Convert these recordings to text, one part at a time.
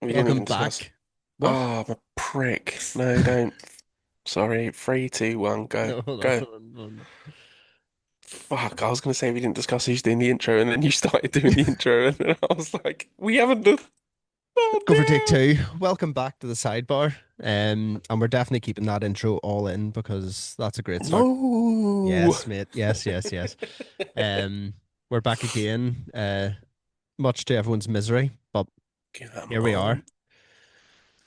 We didn't Welcome even discuss. back. What? Oh, I'm a prick. No, don't. Sorry. Three, two, one, go. No, hold on, Go. hold on, hold on. Fuck, I was going to say we didn't discuss who's doing the intro, and then you started doing the intro, and then I was like, we haven't done. Go for take Oh, two. Welcome back to the sidebar. And we're definitely keeping that intro all in because that's a great start. no. Yes, mate. Yes, yes, yes. We're back again. Much to everyone's misery, but Come here we are. on.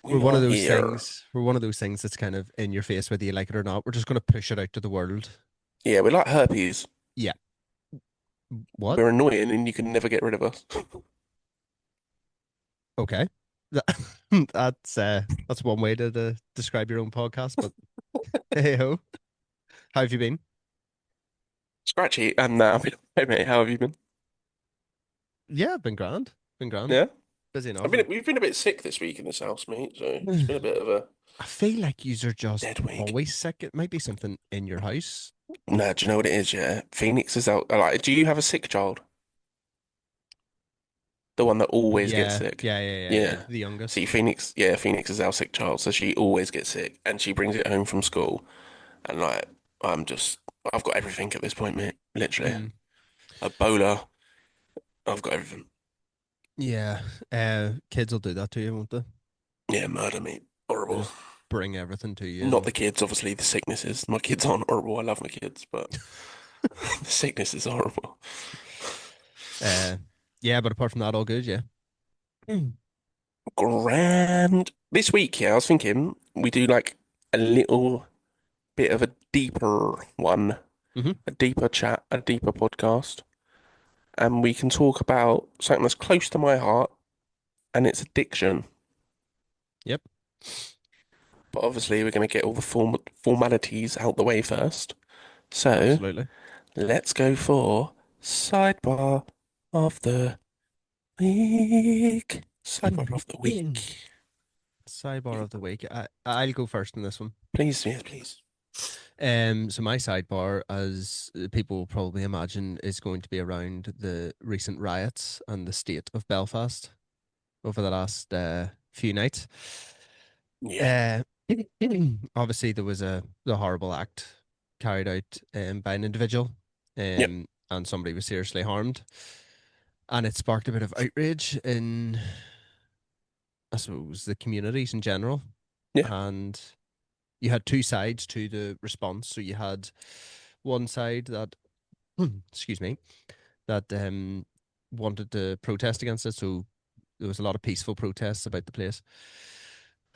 We are here. We're one of those things that's kind of in your face, whether you like it or not. We're just going to push it out to the world. Yeah, we're like herpes. Yeah. What? We're annoying, and you can never get rid of us. Okay. That, that's one way to describe your own podcast, but hey ho. How have you been? Scratchy, and hey mate, how have you been? Yeah, been grand. Been grand. Yeah, Busy enough. we've been a bit sick this week in this house, mate. So it's been a bit of a I feel like yous are just dead week. always sick. It might be something in your house. No, do you know what it is? Yeah, Phoenix is out. Like, do you have a sick child? The one that always gets Yeah, sick. yeah, yeah, yeah, yeah. Yeah. The See, youngest. Phoenix, yeah, Phoenix is our sick child, so she always gets sick, and she brings it home from school, and like, I'm just, I've got everything at this point, mate. Literally, Mm, Ebola. I've got everything. yeah. Kids will do that to you, won't they? Yeah, murder me. They Horrible. just bring everything to you Not and the kids, obviously. The sicknesses. My kids aren't horrible. I love my kids, but the sickness is horrible. uh yeah, but apart from that, all good, yeah. Mm. Grand. This week, yeah, I was thinking we do like a little bit of a deeper one, Hmm. a deeper chat, a deeper podcast, and we can talk about something that's close to my heart, and it's addiction. Yep, But obviously, we're going to get all the formalities out the way first. So absolutely. let's go for sidebar of the week. Sidebar of the week. Sidebar of the week. I'll go first in this one. Please, yes, please. So my sidebar, as people will probably imagine, is going to be around the recent riots and the state of Belfast over the last few nights. Yeah, Uh, Obviously, there was the horrible act carried out by an individual, yeah, and somebody was seriously harmed, and it sparked a bit of outrage in, I suppose, the communities in general, yeah, and you had two sides to the response. So you had one side that, excuse me, that wanted to protest against it. So there was a lot of peaceful protests about the place.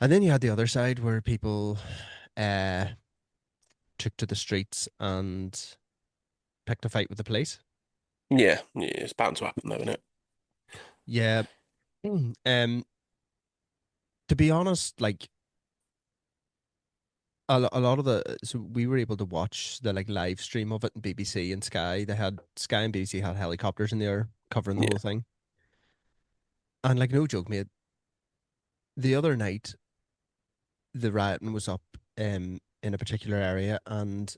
And then you had the other side where people uh, took to the streets and picked a fight with the police. yeah, yeah. It's bound to happen, though, isn't it? Yeah. Um, to be honest, like a lot of so we were able to watch the like live stream of it in BBC and Sky. They had Sky and BBC had helicopters in the air covering the Yeah, whole thing. And like no joke, mate, the other night the rioting was up in a particular area, and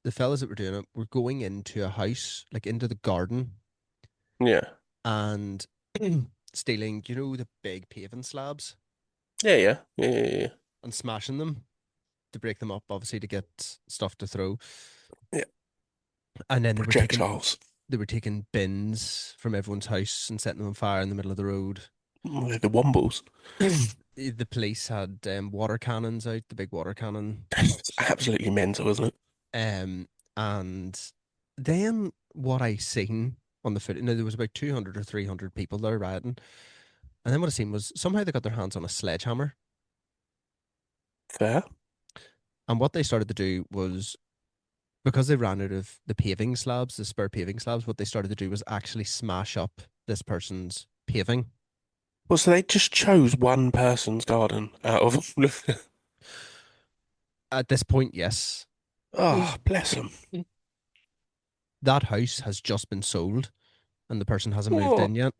the fellas that were doing it were going into a house, like into the garden, yeah, and stealing, the big paving slabs yeah, yeah, yeah, yeah, yeah. and smashing them to break them up, obviously to get stuff to throw. Yeah. And then Projectiles. they were taking bins from everyone's house and setting them on fire in the middle of the road. They're the Wombles. The police had water cannons out, the big water cannon. It's absolutely mental, isn't it? Um, and then what I seen on the footage, now there was about 200 or 300 people there rioting. And then what I seen was somehow they got their hands on a sledgehammer. Fair. And what they started to do was, because they ran out of the paving slabs, the spare paving slabs, what they started to do was actually smash up this person's paving. Well, so they just chose one person's garden out of all of them. At this point, yes. Oh, bless them. That house has just been sold and the person hasn't moved Oh, in yet.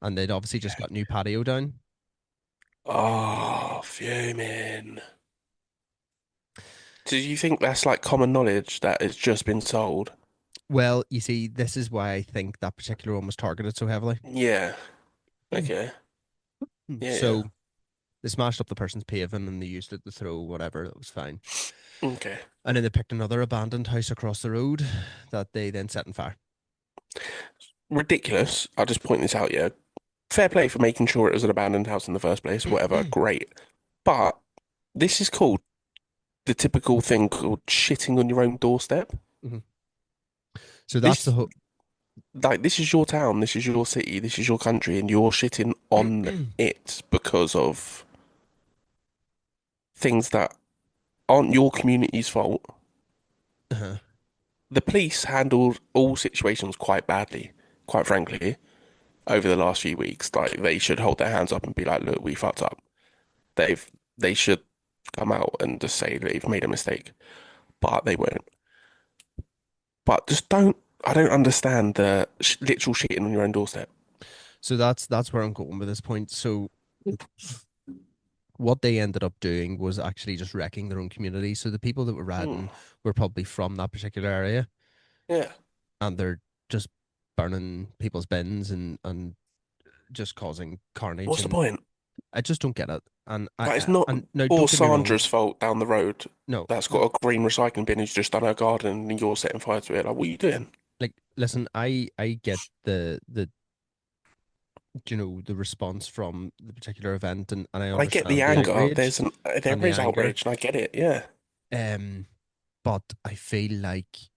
And they'd obviously just got new patio down. oh, fuming. Do you think that's like common knowledge that it's just been sold? Well, you see, this is why I think that particular one was targeted so heavily. Yeah. Okay. Yeah, So they smashed up the person's paving and they used it to throw whatever. It was fine. yeah. Okay. And then they picked another abandoned house across the road that they then set on fire. Ridiculous. I'll just point this out, yeah. Fair play for making sure it was an abandoned house in the first place, whatever, great. But this is called the typical thing called shitting on your own doorstep. Mhm. So that's the This, whole. like, this is your town, this is your city, this is your country, and you're shitting on it because of things that aren't your community's fault. uh The police handled all situations quite badly, quite frankly, over the last few weeks. Like, they should hold their hands up and be like, look, we fucked up. They should come out and just say they've made a mistake, but they won't. But just don't. I don't understand the literal shitting on your own doorstep. So that's where I'm going with this point. So what they ended up doing was actually just wrecking their own community. So the people that were Hmm. riding were probably from that particular area, Yeah. and they're just burning people's bins and just causing carnage. What's the And point? I just don't get it. And Like, it's not and no, poor don't get me wrong. Sandra's fault down the road No, that's got a green recycling bin who's just done her garden and you're setting fire to it. Like, what are you doing? like listen, I get the the response from the particular event, and I I get the understand the anger. outrage and There the is anger. outrage, and I get it. Yeah. Um, but I feel like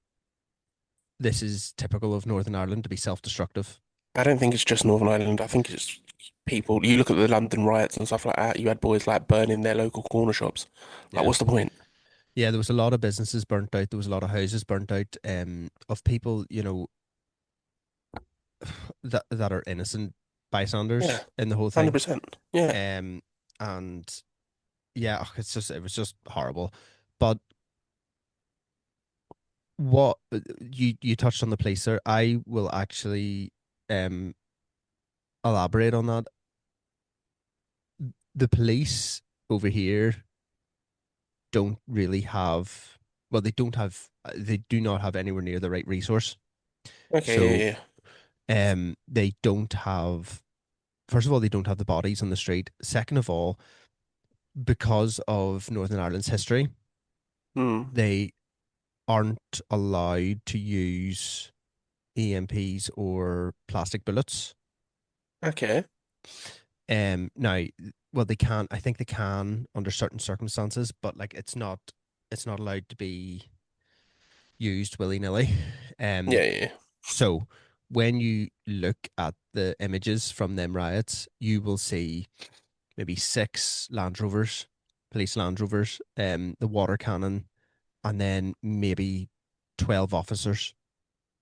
this is typical of Northern Ireland to be self-destructive. I don't think it's just Northern Ireland. I think it's people. You look at the London riots and stuff like that. You had boys like burning their local corner shops. Like, Yeah. what's the point? Yeah, there was a lot of businesses burnt out. There was a lot of houses burnt out. Of people, that are innocent Yeah, bystanders in the whole thing. 100%. Yeah. Um, and yeah, it was just horrible. But what you touched on the police there, I will actually um elaborate on that. The police over here don't really have, well, they do not have anywhere near the right resource. Okay. So Yeah. Yeah. they don't have, first of all, they don't have the bodies on the street. Second of all, because of Northern Ireland's history, Hmm. they aren't allowed to use EMPs or plastic bullets. Okay. Now, well, they can. I think they can under certain circumstances, but like it's not allowed to be used willy nilly. Yeah. Um, Yeah. so when you look at the images from them riots, you will see maybe six Land Rovers, police Land Rovers, the water cannon, and then maybe 12 officers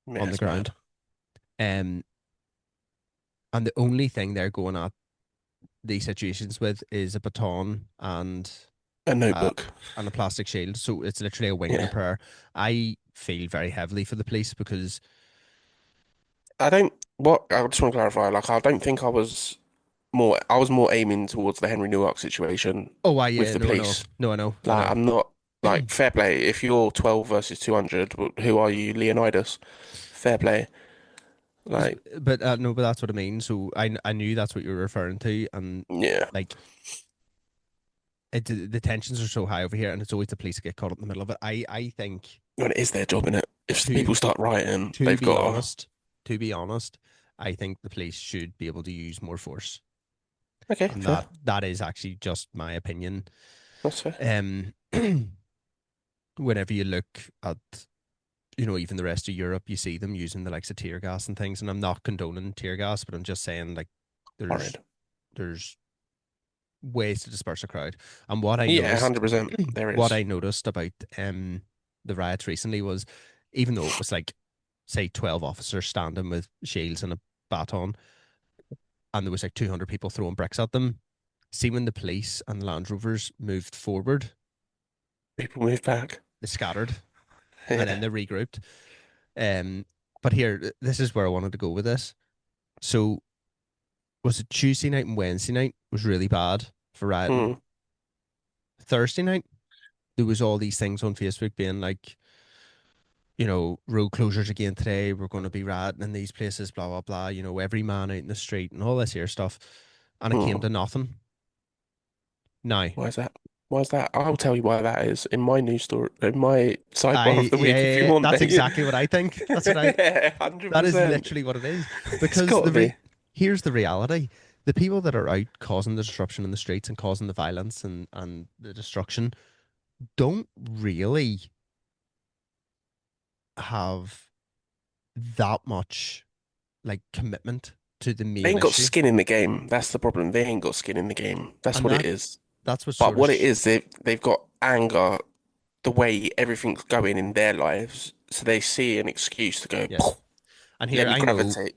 Yeah. on the It's mad. ground. Um, and the only thing they're going at these situations with is a baton A uh, notebook. and a plastic shield. So it's literally a wing and a Yeah. prayer. I feel very heavily for the police because, I don't. What I just want to clarify. Like, I don't think I was more. I was more aiming towards the Henry Newark situation oh, I, with yeah, the no, I know. police. No, I know. I Like, know. I'm not like fair play. If you're 12 versus 200, who are you, Leonidas? Fair play. Like, But no, but that's what I mean. So I knew that's what you were referring to, and yeah. like the tensions are so high over here, and it's always the police that get caught up in the middle of it. I think When it is their job, innit? If to people start rioting, to they've be got to. honest, to be honest, I think the police should be able to use more force, Okay, and fair. that is actually just my opinion. That's fair. Um, whenever you look at even the rest of Europe, you see them using the likes of tear gas and things, and I'm not condoning tear gas, but I'm just saying like there's Horrid. there's ways to disperse a crowd. And what I Yeah, noticed, 100%. There what is. I noticed about the riots recently was, even though it was like say 12 officers standing with shields and a baton, and there was like 200 people throwing bricks at them. See, when the police and Land Rovers moved forward, People move back. they scattered and then Yeah. they regrouped. Um, but here, this is where I wanted to go with this. So, was it Tuesday night and Wednesday night was really bad for rioting? Hmm. Thursday night, there was all these things on Facebook being like, road closures again today. We're going to be rioting in these places, blah blah blah. Every man out in the street and all this here stuff. and it came Hmm. to nothing. Now, Why is that? Why is that? I'll tell you why that is in my news story, in my sidebar of the yeah, week, if yeah, you yeah, want, that's mate. exactly what I think. That's what I. That is 100%. literally what it is. It's Because got to be. here's the reality: the people that are out causing the disruption in the streets and causing the violence and the destruction don't really have that much like commitment to the They main ain't got issue, skin in the game. That's the problem. They ain't got skin in the game. That's and what it is. that's what But sort of what it is, they've got anger the way everything's going in their lives, so they see an excuse to go, yes. And here let me gravitate.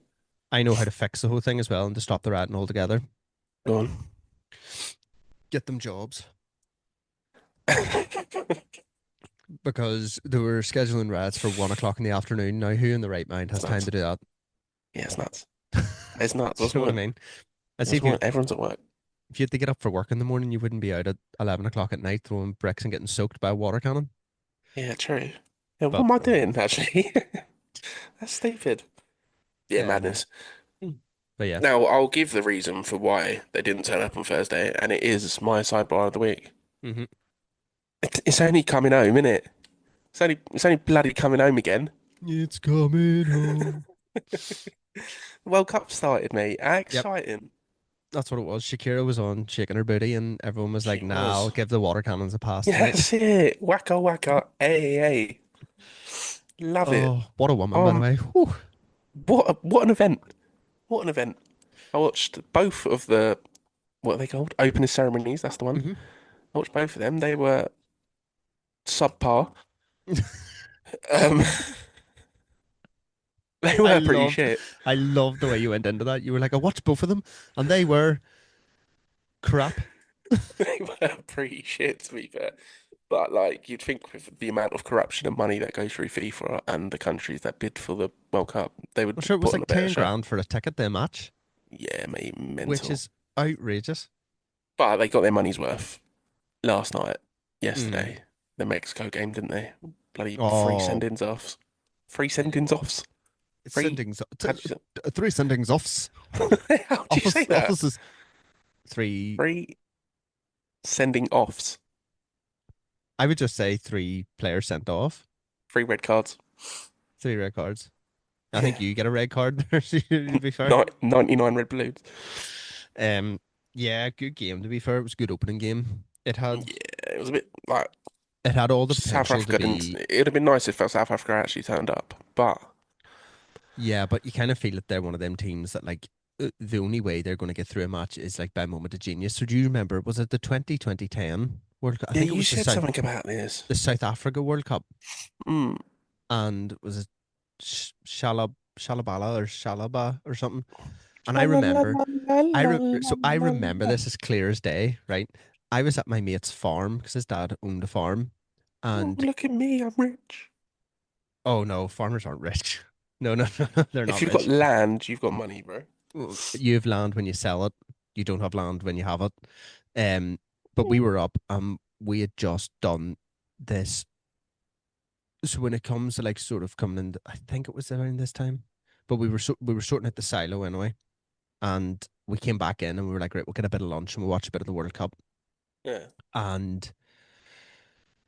I know how to fix the whole thing as well and to stop the ratting altogether. Go on. Get them jobs because they were scheduling rats for 1 o'clock in the afternoon. Now, who in the right mind It's has time nuts. to do that? Yeah, it's nuts. It's nuts. Do you What's know what I more? mean? And see What's more? Everyone's at work. if you had to get up for work in the morning, you wouldn't be out at 11 o'clock at night throwing bricks and getting soaked by a water cannon. Yeah, true. Yeah, what But am I doing, actually? That's stupid. Yeah, um, madness. but yeah. Now, I'll give the reason for why they didn't turn up on Thursday, and it is my sidebar of the week. Hmm. It's only coming home, isn't it? It's only bloody coming home again. It's coming home. The World Cup started, mate. How Yep, exciting. that's what it was. Shakira was on shaking her booty, and everyone was like, She "Nah, I'll was. give the water cannons a pass Yeah, tonight." that's it. Waka waka. Hey, hey. Love it. Oh, what a woman, by the Um, way. Whew. what an event. What an event. I watched both of the what are they called? Opening ceremonies, that's the one. Hmm. I watched both of them. They were subpar. Um, they I were pretty loved, shit. I loved the way you went into that. You were like, "I watched both of them, and they were crap." They were pretty shit, to be fair. But like, you'd think with the amount of corruption and money that goes through FIFA and the countries that bid for the World Cup, they I'm would sure it was put on like a better 10 show. grand for a ticket to a match, Yeah, mate, which mental. is outrageous. But they got their money's worth last night, Mm. yesterday, the Mexico game, didn't they? Bloody free Oh, send-ins offs. Free sendings offs. it's Free. sendings, How do you three sendings offs, say? How do you say that? offices, three. Free sending offs. I would just say three players sent off, Free red cards. three red cards. I think Yeah. you get a red card there, to be fair. 99 red balloons. Um, yeah, good game to be fair. It was a good opening game. Yeah, it was a bit like It had all the South potential to Africa didn't. be, It would have been nice if South Africa actually turned up, but yeah, but you kind of feel that they're one of them teams that like the only way they're going to get through a match is like by a moment of genius. So do you remember? Was it the 2010 World Cup? I yeah, think it you was said something about this. the South Africa World Cup, Mm. and was it Shalabala or Shalaba or something? And I La, la, la, remember, la, la, la, so I la, remember la. this as clear as day. Right, I was at my mate's farm because his dad owned a farm, Oh, and look at me, I'm rich. oh no, farmers aren't rich. No, no, no, they're If not you've got rich. land, you've got money, bro. Well, you have land when you sell it. You don't have land when you have it. Um, but we were up. We had just done this. So when it comes to like sort of coming in, I think it was around this time. But we were sorting out the silo anyway, and we came back in and we were like, right, we'll get a bit of lunch and we'll watch a bit of the World Cup. Yeah. And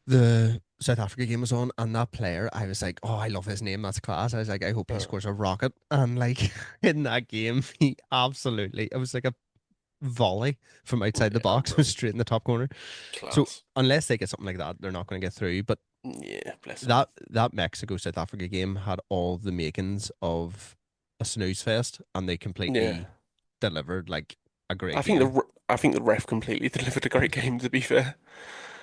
the South Africa game was on, and that player, I was like, oh, I love his name. That's class. I was like, I hope he Uh, scores a rocket. And like in that game, he absolutely, it was like a volley from outside the yeah, box, unreal. straight in the top corner. So Class. unless they get something like that, they're not going to get through. But Yeah, bless them. that Mexico South Africa game had all the makings of a snooze fest, and they Yeah. completely delivered like a I great think the game. re- I think the ref completely delivered a great game, to be fair.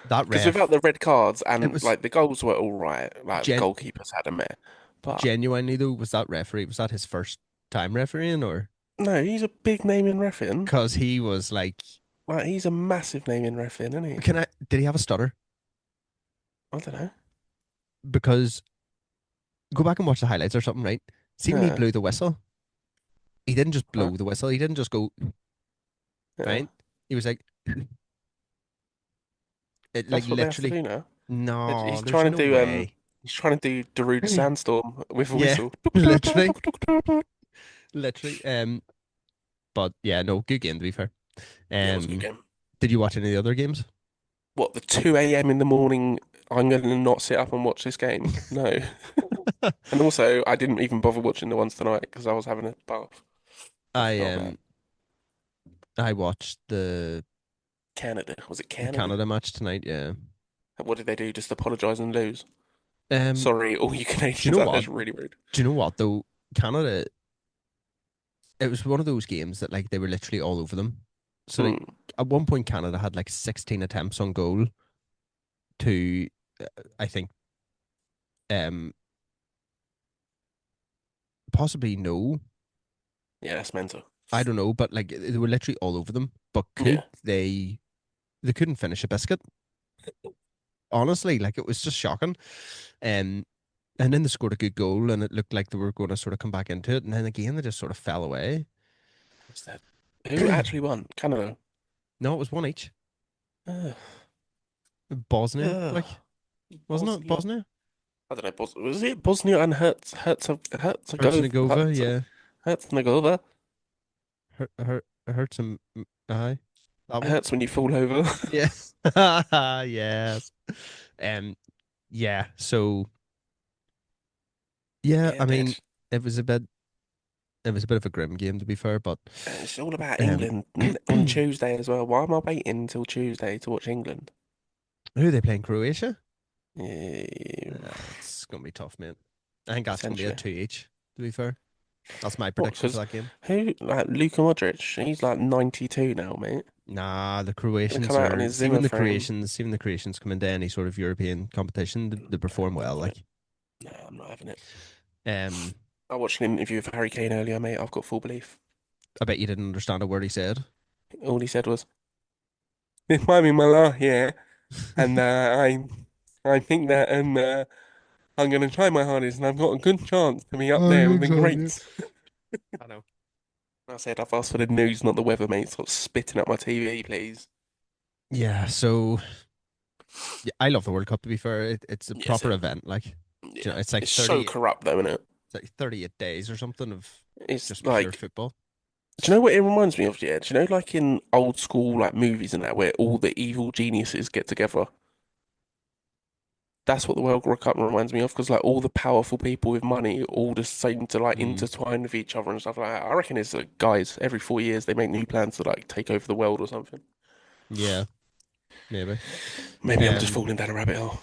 That Because without ref, the red cards it and was like the goals were all right, like the gen goalkeepers had a mare. But genuinely though, was that referee? Was that his first time refereeing, or no, he's a big name in reffing. because he was like, Like he's a massive name in reffing, isn't he? can I? Did he have a stutter? I don't know. Because go back and watch the highlights or something, right? See when he Yeah, blew the whistle, he didn't just right. blow the whistle. He didn't just go Yeah. right. He was like, it, like That's what they have to literally. do now. No, He's there's trying no to do way. he's trying to do Darude Sandstorm with a Yeah, whistle. literally, literally. But yeah, no, good game to be fair. Yeah, it was a good Um, game. did you watch any of the other games? What, the 2 a.m. in the morning, I'm going to not sit up and watch this game? No. And also, I didn't even bother watching the ones tonight because I was having a bath. I I forgot about I watched the Canada. Was it the Canada? Canada match tonight. Yeah. What did they do? Just apologise and lose? Um, Sorry, all you do you Canadians know out there what? is really rude. Do you know what though? Canada, it was one of those games that like they were literally all over them. So like Hmm. at one point, Canada had like 16 attempts on goal to, I think, um, possibly no, Yeah, that's mental. I don't know, but like they were literally all over them. But could Yeah. they? They couldn't finish a biscuit. Honestly, like it was just shocking. Um, and then they scored a good goal, and it looked like they were going to sort of come back into it. And then again, they just sort of fell away. What's that? Who actually won? Canada. No, it was one each. Ugh. Bosnia, Ugh. like wasn't it Bosnia. Bosnia? I don't know. Was it Bosnia and Herzegovina? Herzegovina, yeah. Herzegovina. Hurt some. Aye, that one. Hurts when you fall over. Yeah. Yes. Um. Yeah. So yeah, Yeah, I mean, dead. it was a bit. It was a bit of a grim game to be fair, but And it's all about um, England on who Tuesday as well. Why am I waiting until Tuesday to watch England? are they playing? Croatia? Yeah, It's gonna be tough, mate. I think that's gonna be a potentially. two each. To be fair, that's my What? prediction for Because that game. who, like Luka Modric, he's like 92 now, mate. Nah, the Gonna Croatians come out on are. his Zimmer frame. See when the Croatians come into any sort of European competition, they No, perform I'm not well. having it. Like, No, I'm not having it. um, I watched an interview with Harry Kane earlier, mate. I've got full belief. I bet you didn't understand a word he said. All he said was, "This might be my last year, and I think that I'm gonna try my hardest, and I've got a good chance to be up I there with can the tell you. greats." I know. I said, "I've asked for the news, not the weather, mate. Stop spitting at my TV, please." Yeah, so yeah, I love the World Cup. To be fair, it's a Yes, proper it. event. Like, you know, Yeah, it's so 30, corrupt though, isn't it? it's like 38 days or something of It's just pure like, football. do you know what it reminds me of? Yeah, do you know like in old school like movies and that, where all the evil geniuses get together? That's what the World Cup reminds me of, because like all the powerful people with money all just seem to like Mm, intertwine with each other and stuff like that. I reckon it's like guys, every 4 years they make new plans to like take over the world or something. yeah, maybe. Maybe I'm just Um, falling down a rabbit hole.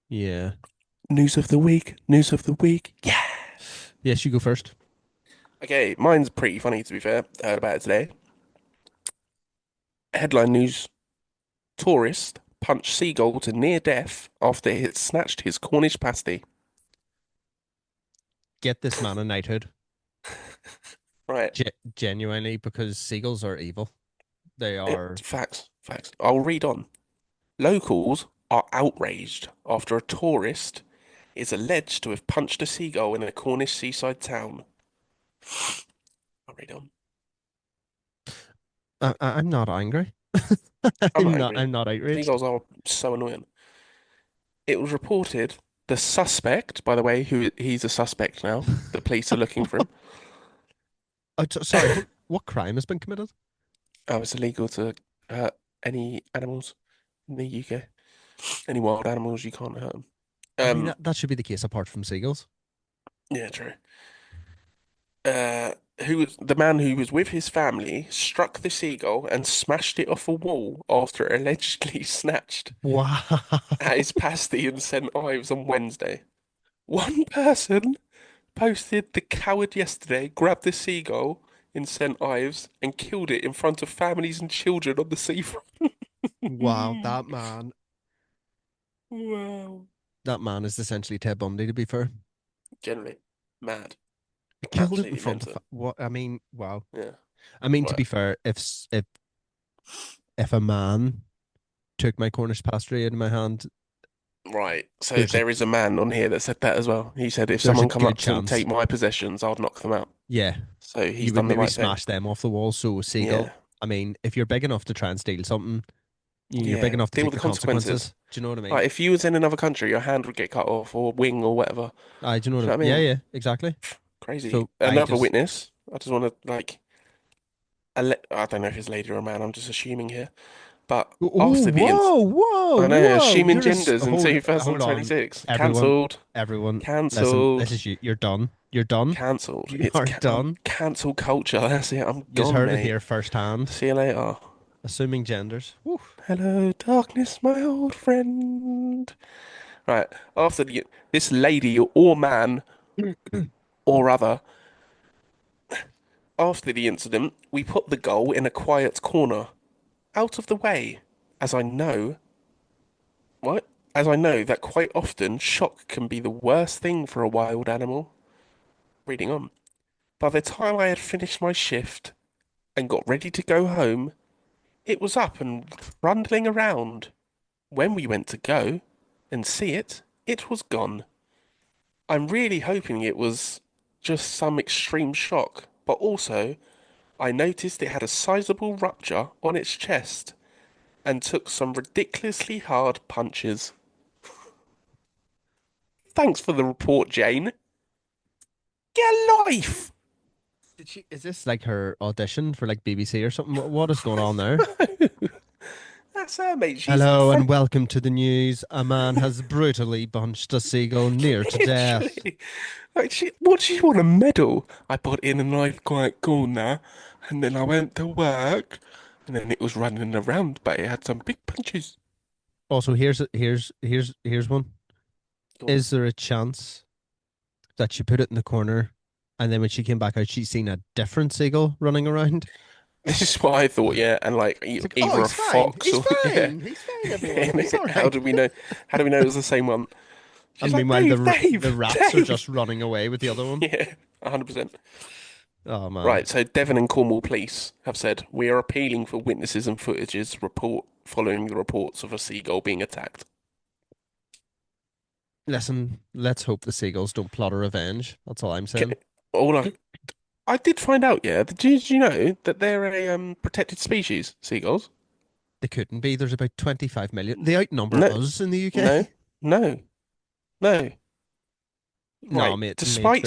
yeah. News of the week. News of the week. Yeah. Yes, you go first. Okay, mine's pretty funny to be fair. Heard about it today. Headline news: Tourist punched seagull to near death after it snatched his Cornish pasty. Get this man a knighthood. Right. Genuinely, because seagulls are evil. They are. Facts. Facts. I'll read on. Locals are outraged after a tourist is alleged to have punched a seagull in a Cornish seaside town. I'll read on. I'm not angry. I'm not angry. I'm not outraged. Seagulls are so annoying. It was reported the suspect, by the way, who he's a suspect now. The police are looking for him. Sorry, what crime has been committed? Oh, it's illegal to hurt any animals in the UK. Any wild animals, you can't hurt them. I mean, that should be the case apart from seagulls. Yeah, true. Uh, who was the man who was with his family struck the seagull and smashed it off a wall after it allegedly snatched Wow. at his pasty in St. Ives on Wednesday. One person posted the coward yesterday grabbed the seagull in St. Ives and killed it in front of families and children on the seafront. Wow, that man. Wow. That man is essentially Ted Bundy, to be fair. Generally, mad. Killed it in Absolutely front of mental. what? I mean, wow. Yeah. I mean, to Right. be fair, if a man took my Cornish pasty in my hand, Right. So there's a there is a man on here that said that as well. He said if there's a someone come good up to chance. take my possessions, I'll knock them out. Yeah, So he's you would done the maybe right thing. smash them off the wall. So seagull. Yeah. I mean, if you're big enough to try and steal something, you're big Yeah. enough to Deal with take the the consequences. consequences. Do you know what I mean? Like if you was in another country, your hand would get cut off or wing or whatever. I do you know Do what you I, know what I yeah, mean? yeah, exactly. Crazy. So I Another just witness. I just want to like I don't know if it's lady or a man. I'm just assuming here. But Oh, after the whoa, whoa, I know, whoa! assuming You're a genders in hold on, 2026. everyone, Cancelled. everyone. Listen, this Cancelled. is you. You're done. You're done. Cancelled. You are I'm done. cancel culture. That's it. I'm You gone, heard it mate. here firsthand. See you later. Assuming genders. Woo. Hello, darkness, my old friend. Right. After this lady or man or other, after the incident, we put the goal in a quiet corner, out of the way, as I know, what? As I know that quite often shock can be the worst thing for a wild animal. Reading on. By the time I had finished my shift and got ready to go home, it was up and rundling around. When we went to go and see it, it was gone. I'm really hoping it was just some extreme shock, but also I noticed it had a sizable rupture on its chest and took some ridiculously hard punches. Thanks for the report, Jane. Get a life! Did she? Is this like her audition for like BBC or something? What is going on there? That's her, mate. She's Hello and from welcome to the news. A man has brutally punched a seagull near to death. literally. Like, what does she want a medal? I put in a knife quite cool now, and then I went to work, and then it was running around, but it had some big punches. Also, here's one. Go on. Is there a chance that she put it in the corner, and then when she came back out, she's seen a different seagull running around? This is what I thought, yeah, and like It's like, oh, either a he's fine. fox He's or yeah. fine. He's fine, everyone. He's all How right. do we know? How do we know it was the same one? She's And like, meanwhile, Dave, the Dave, rats are Dave. just running away with the other one. Yeah, 100%. Oh man. Right, so Devon and Cornwall police have said we are appealing for witnesses and footages report following the reports of a seagull being attacked. Listen, let's hope the seagulls don't plot a revenge. That's all I'm saying. Okay, all I did find out, yeah. Did you know that they're a protected species, seagulls? They couldn't be. There's about 25 million. They outnumber No, us in the no, UK. no, no. No, Right. mate, but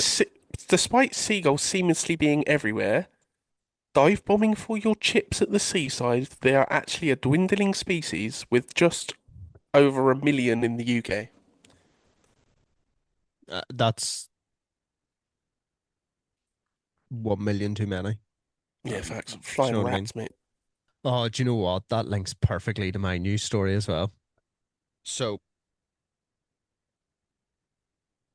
Despite seagulls seamlessly being everywhere, dive bombing for your chips at the seaside, they are actually a dwindling species with just over 1 million in the UK. that's 1 million too many. Yeah, Do facts. you Flying know what I mean? rats, mate. Oh, do you know what? That links perfectly to my news story as well. So,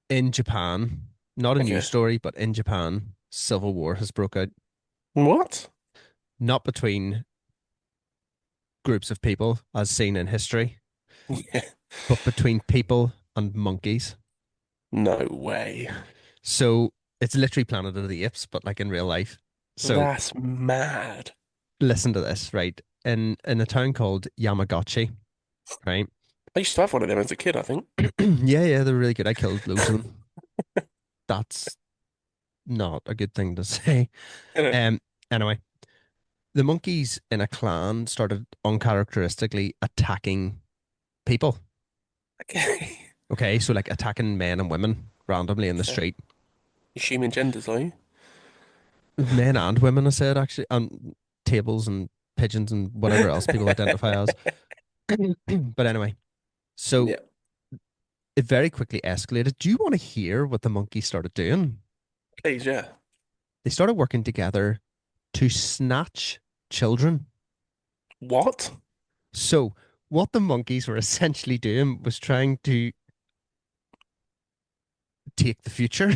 in Japan, not a news Okay. story, but in Japan, civil war has broke out. What? Not between groups of people, as seen in history, Yeah. but between people and monkeys. No way. So, it's literally Planet of the Apes, but like in real life. So, That's mad. listen to this, right? In a town called Yamagotchi, right? I used to have one of them as a kid, I think. Yeah, yeah, they're really good. I killed loads of them. That's not a good thing to say. You know. Um, anyway, the monkeys in a clan started uncharacteristically attacking people. Okay. Okay, so like attacking men and women randomly in the Fair. street. Assuming genders, are you? Men and women, I said actually, and tables and pigeons and whatever else people identify as. But anyway, so Yeah. it very quickly escalated. Do you want to hear what the monkeys started doing? Please, yeah. They started working together to snatch children. What? So, what the monkeys were essentially doing was trying to take the future.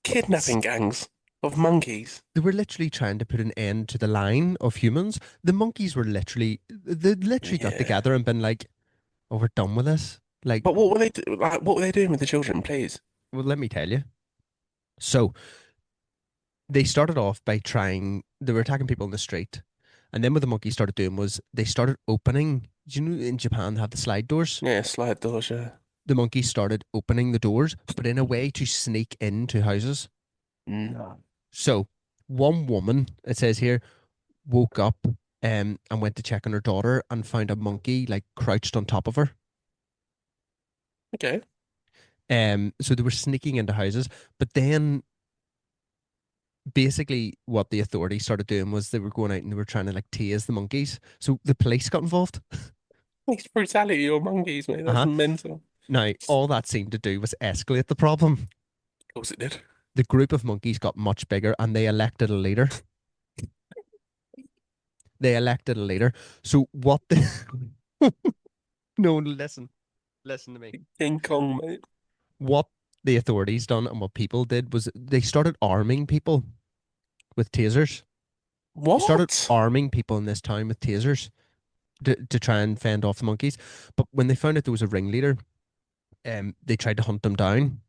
Kidnapping gangs of monkeys. They were literally trying to put an end to the line of humans. The monkeys were they literally got Yeah. together and been like, "Oh, we're done with this." Like, But what were they like? What were they doing with the children? Please. well, let me tell you. So they started off by they were attacking people in the street. And then what the monkeys started doing was they started opening, you know, in Japan they have the slide doors. Yeah, slide doors. Yeah. The monkeys started opening the doors, but in a way to sneak into houses. No. So one woman, it says here, woke up and went to check on her daughter and found a monkey like crouched on top of her. Okay. So they were sneaking into houses, but then basically what the authorities started doing was they were going out and they were trying to like tase the monkeys. So the police got involved. It's brutality or monkeys, mate. That's Uh-huh. mental. Now, all that seemed to do was escalate the problem. Of course it did. The group of monkeys got much bigger and they elected a leader. They elected a leader. So what the no, listen to me. King Kong, mate. What the authorities done and what people did was they started arming people with tasers. They started What? arming people in this town with tasers to try and fend off the monkeys. But when they found out there was a ringleader, they tried to hunt them down.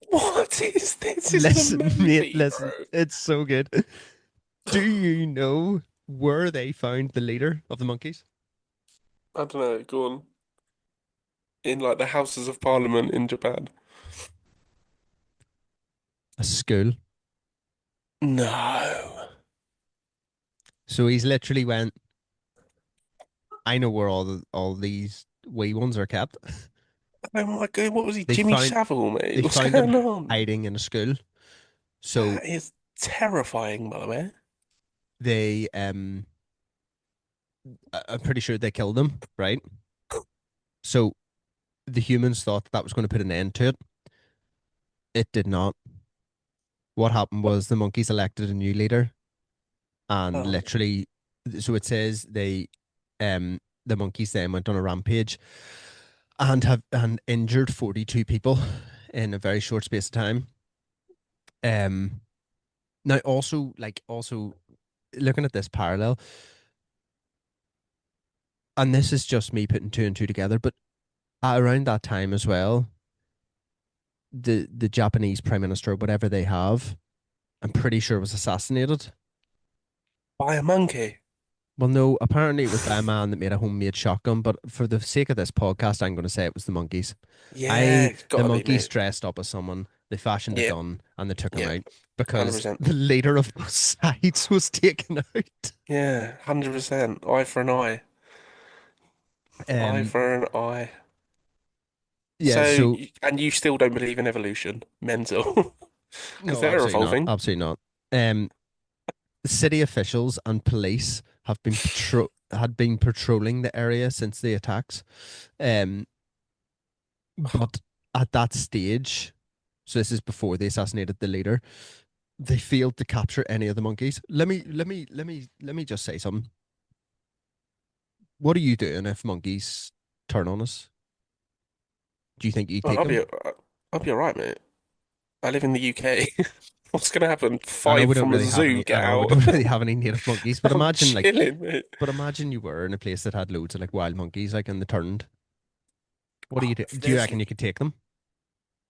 What is this? This is a Listen, mate, movie, listen. bro. It's so good. Do you know where they found the leader of the monkeys? I don't know. Go on. In like the Houses of Parliament in Japan. A school. No. So he's literally went, I know where all these wee ones are kept. Oh my God, what was he? They Jimmy found Savile, mate. they What's found them going on? hiding in a school. So That is terrifying, by the way. they I'm pretty sure they killed them, right? So the humans thought that was going to put an end to it. It did not. What happened was the monkeys elected a new leader and Oh, literally so it says the monkeys then went on a rampage and have and injured 42 people in a very short space of time. Um Now also looking at this parallel, and this is just me putting two and two together, but at around that time as well, the Japanese prime minister, whatever they have, I'm pretty sure was assassinated. by a monkey. Well, no, apparently it was by a man that made a homemade shotgun, but for the sake of this podcast, I'm going to say it was the monkeys. Yeah, it's The gotta be, monkeys mate. dressed up as someone, they fashioned a Yep, gun, and they took him yep, out because 100%. the leader of both sides was taken out. Yeah, 100%. Eye for an eye. Eye Um, for an eye. yeah, So, so and you still don't believe in evolution? Mental. Because no, they're absolutely not. evolving. Absolutely not. Um, city officials and police have been had been patrolling the area since the attacks. Um, but at that stage, so this is before they assassinated the leader, they failed to capture any of the monkeys. Let me just say something. What are you doing if monkeys turn on us? Do you think you Well, take them? I'll be all right, mate. I live in the UK. What's gonna happen? I know Five we don't from a really have zoo any. I get know we out. don't really have any native monkeys, but I'm imagine like, chilling, mate. but imagine you were in a place that had loads of like wild monkeys, like and they turned. What do you do? If Do you there's, reckon you could take them?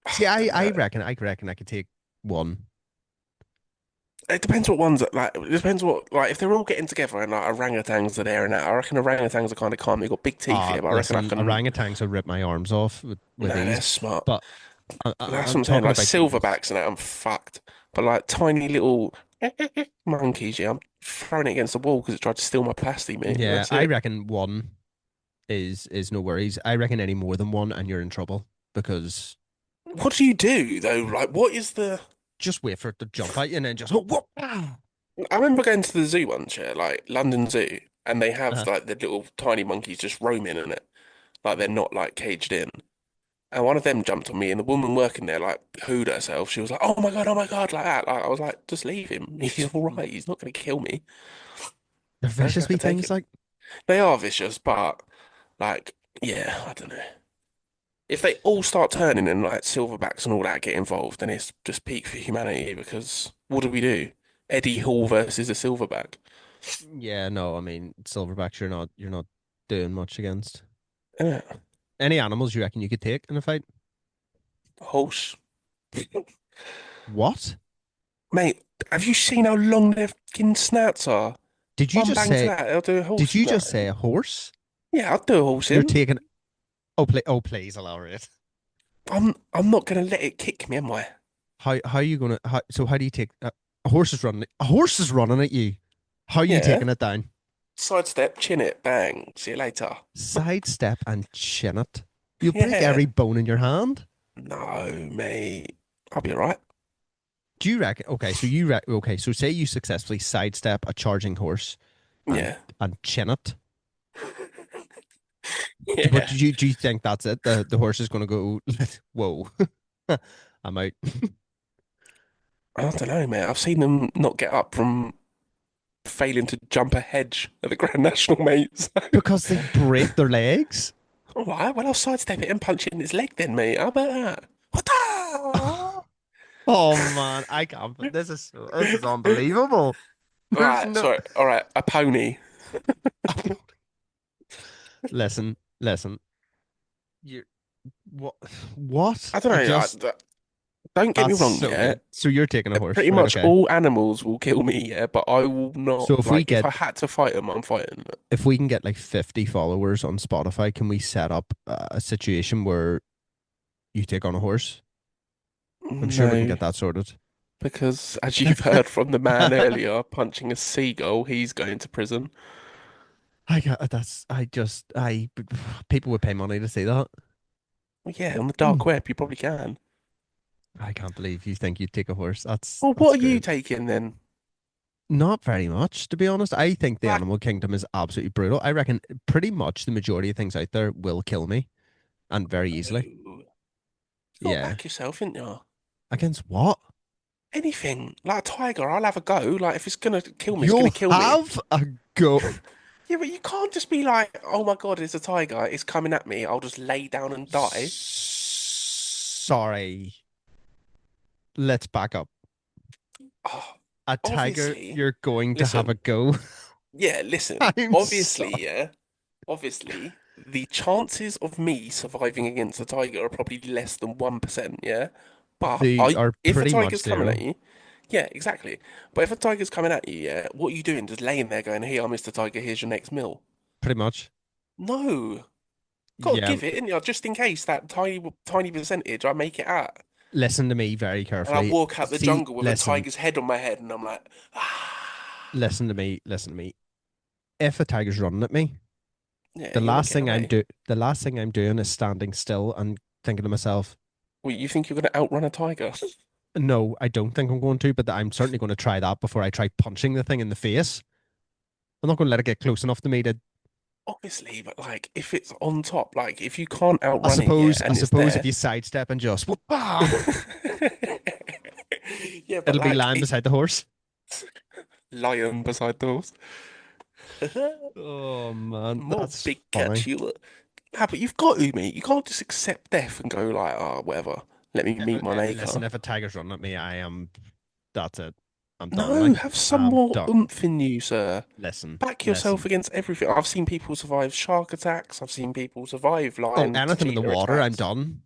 See, I don't know. I reckon I could take one. It depends what ones like. It depends what like. If they're all getting together and like orangutans are there and that, I reckon orangutans are kind of calm. They've got big teeth here, but I reckon I Listen, can. orangutans will rip my arms off with No, they're ease. smart. But That's what I'm I'm saying. talking Like about these. silverbacks and that, I'm fucked. But like tiny little monkeys, yeah, I'm throwing it against the wall because it tried to steal my pasty, mate. Yeah, That's I it. reckon one is no worries. I reckon any more than one and you're in trouble because What do you do though? Like, what is the? just wait for it to jump at you and then just oh, whoop. I remember going to the zoo once, yeah, like London Zoo, and they have Uh, like the little tiny monkeys just roaming in it, like they're not like caged in. And one of them jumped on me, and the woman working there like hooed herself. She was like, oh my God," like that. Like, I was like, "Just leave him. He's all right. He's not going to kill me. they're I reckon vicious I wee could take things him." like They are vicious, but like, yeah, I don't know. If they all start turning and like silverbacks and all that get involved, then it's just peak for humanity because what do we do? Eddie Hall versus a silverback. yeah, no, I mean silverbacks you're not doing much against. Yeah. Any animals you reckon you could take in a fight? Horse. What? Mate, have you seen how long their fucking snouts are? Did you One just bang to say that, I'll do a did horse. you No. just say a horse? Yeah, I'll do a horse You're in. taking oh please elaborate. I'm not gonna let it kick me, am I? How are you gonna how do you take a horse is running at you. How are you Yeah. taking it down? Sidestep, chin it, bang. See you later. Sidestep and chin it. You'll break every Yeah. bone in your hand. No, mate. I'll be alright. Do you reckon? Okay, so okay, so say you successfully sidestep a charging horse and Yeah. chin it. But Yeah. do you think that's it? The horse is going to go, whoa, I'm out. I don't know, mate. I've seen them not get up from failing to jump a hedge at the Grand National, mate. So, Because they break their legs. all right, well, I'll sidestep it and punch it in its leg then, mate. How about that? What Oh man, I can't. This is unbelievable. All There's right, no. sorry. All right, a pony. Listen. You what? What? I don't I know. just Don't get me That's wrong, so yeah. good. So you're taking a horse, Pretty right? much Okay. all animals will kill me, yeah, but I will not, So like, if I had to fight them, I'm fighting them. if we can get like 50 followers on Spotify, can we set up a situation where you take on a horse? I'm sure we can No, get that sorted. because as you've heard from the man earlier, punching a seagull, he's going to prison. I got that's I just I people would pay money to see that. Well, yeah, on the Hmm. dark web, you probably can. I can't believe you think you'd take a horse. Well, That's what are you great. taking then? Not very much, to be honest. I think the Like, animal kingdom is absolutely brutal. I reckon pretty much the majority of things out there will kill me and very easily. you got to Yeah. back yourself, ain't you? Against what? Anything. Like a tiger, I'll have a go. Like, if it's gonna kill me, it's gonna You'll kill me. have a go. Yeah, but you can't just be like, oh my God, it's a tiger, it's coming at me. I'll just lay down and die. Sorry. Let's back up. Oh, A tiger, obviously, you're going to have listen, a go. yeah, listen, I'm obviously, sorry. yeah, obviously, the chances of me surviving against a tiger are probably less than 1%, yeah? But They are if a pretty much tiger's coming at zero. you, yeah, exactly. But if a tiger's coming at you, yeah, what are you doing? Just laying there going, here, Mr. Tiger, here's your next meal. Pretty much. No, got to Yeah. give it, innit? Just in case that tiny percentage I make it out. Listen to me very And I carefully. walk out the See, jungle with a listen, tiger's head on my head, and I'm like, ah. listen to me, listen to me. If a tiger's running at me, Yeah, you're not getting away. the last thing I'm doing is standing still and thinking to myself, Wait, you think you're going to outrun a tiger? no, I don't think I'm going to, but I'm certainly going to try that before I try punching the thing in the face. I'm not going to let it get close enough to me to. Obviously, but like if it's on top, like if you can't outrun it yet I and it's suppose if there, you sidestep and just, whoop-ah, yeah, but it'll be like lying beside the horse. lion beside the horse, Oh man, more that's big cat funny. you look. Nah, but you've got to, mate. You can't just accept death and go like, oh, whatever. Let me meet my Listen, maker. if a tiger's running at me, I am. That's it. I'm done. No, Like have some I'm more done. oomph in you, sir. Listen, Back yourself listen. against everything. I've seen people survive shark attacks. I've seen people survive Oh, lion to anything in the cheetah water, I'm attacks. done.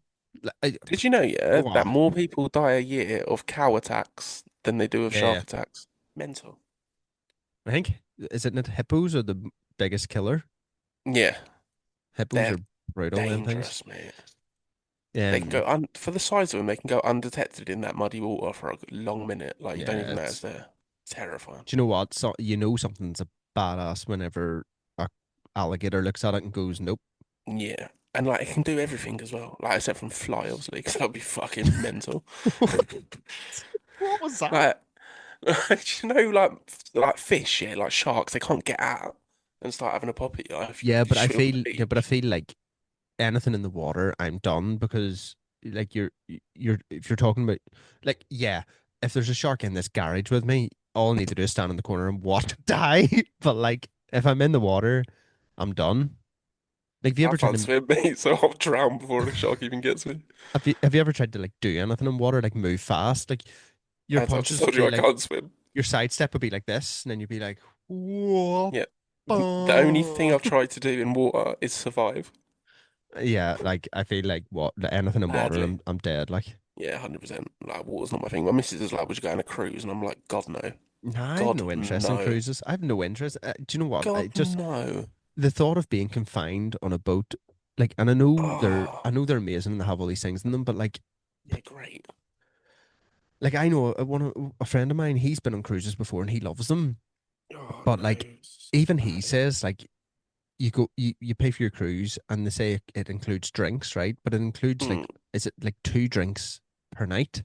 Did you know, yeah, Oh, that more people die a year of cow attacks than they do of yeah. shark attacks? Mental. I think is it not hippos are the biggest killer? Yeah, Hippos they're are brutal and things. dangerous, mate. They can Um, go un for the size of them, they can go undetected in that muddy water for a long minute. Like you don't yeah, even know it's it's. there. Terrifying. Do you know what? So you know something's a badass whenever a alligator looks at it and goes, "Nope." Yeah. And like it can do everything as well. Like except from fly, obviously, because that'd be fucking mental. What was that? Like, you know, like fish, yeah, like sharks, they can't get out and start having a pop at you if Yeah, you but swim on the I beach. feel like anything in the water, I'm done because like you're if you're talking about like yeah, if there's a shark in this garage with me, all I need to do is stand in the corner and watch it die. But like if I'm in the water, I'm done. Like I can't swim, mate, so I'll drown before the shark even gets me. have you ever tried to like do anything in water, like move fast? Like your As I've just punches would told you, be I like can't swim. your sidestep would be like this, and then you'd be like, whoa. Yeah. The only thing I've tried to do in water is survive. Yeah, like I feel like what anything in water, Badly. I'm dead. Like Yeah, 100%. Like, water's not my thing. My missus is like, would you go on a cruise? And I'm like, God, no. nah, I have God, no interest in no. cruises. I have no interest. Do you know what? I God, just no. the thought of being confined on a boat, like, and I Oh, know they're amazing and they have all these things in them, but yeah, great. I know a friend of mine, he's been on cruises before and he loves them, Oh, but no. like, It's so even he bad. says like you pay for your cruise and they say it includes drinks, right? But it includes Mm, like, is it like two drinks per night?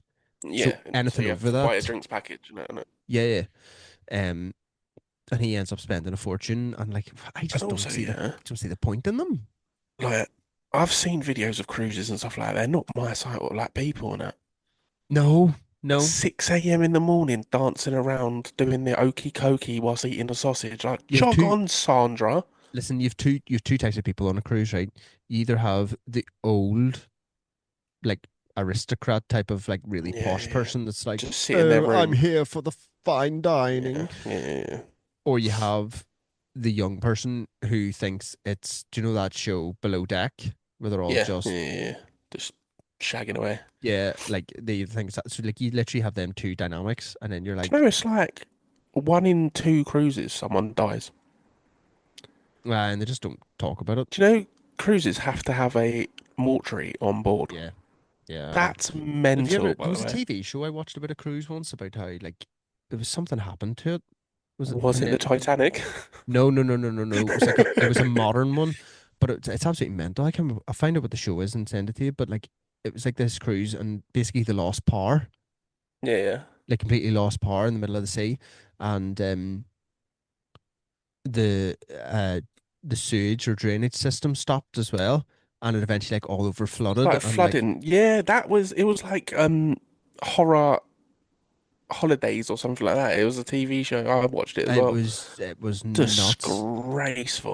So Yeah, and so anything you have over to buy a that, drinks package, and yeah, yeah. And he ends up spending a fortune, and like I just also, yeah, don't see the point in them. like I've seen videos of cruises and stuff like that. They're not my sort of like people and that. No, At no. 6 a.m. in the morning, dancing around, doing the okey cokey whilst eating a sausage. Like, You have jog two. on, Sandra. Listen, you have two types of people on a cruise, right? You either have the old, like aristocrat type of like really Yeah, posh yeah. person that's like, Just sit in their oh, I'm room. here for the fine Yeah, dining. yeah, yeah. Or you have the young person who thinks it's, do you know that show Below Deck where they're all Yeah, yeah, just, yeah, yeah. Just shagging away. yeah, like they think that. So like you literally have them two dynamics, and then you're Do you like, know it's like 1 in 2 cruises, someone dies? ah, and they just don't talk about it. Do you know cruises have to have a mortuary on board? Yeah, yeah. That's Have you ever? mental, There by the was a way. TV show I watched about a cruise once about how like it was something happened to it. Was it? Was And it the then Titanic? no, no, no, no, no, no. It was like it was a modern one, but it's absolutely mental. I'll find out what the show is and send it to you. But like it was like this cruise, and basically they lost power, Yeah, yeah. like completely lost power in the middle of the sea, and the uh the sewage or drainage system stopped as well, and it eventually like all over flooded Like and like flooding. Yeah, it was like horror holidays or something like that. It was a TV show. I watched it as well. it was nuts.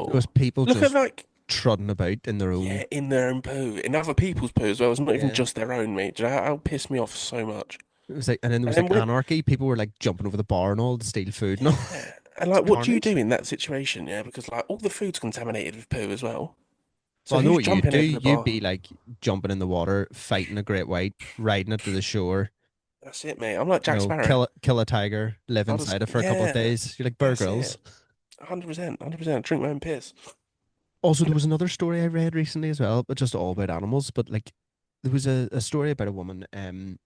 It was Disgraceful. people Look at just like trotting about in their yeah, own. in their own poo, in other people's poo as well. It's not even Yeah. just their own, mate. Do you know how pissed me off so much? It was like, and then there And was then like when anarchy. People were like jumping over the bar and all to steal food and all. yeah, and It's like, what do you do carnage. in that situation? Yeah, because like all the food's contaminated with poo as well. So Well, I know who's what you'd jumping do. over the You'd bar? be like jumping in the water, fighting a great white, riding it to the shore. That's it, mate. I'm like You Jack know, Sparrow. kill a tiger, live I'll just inside it for a couple of yeah, days. You're like Bear that's Grylls. it. 100%, 100%. Drink my own piss. Also, there was another story I read recently as well, but just all about animals. But like, there was a story about a woman in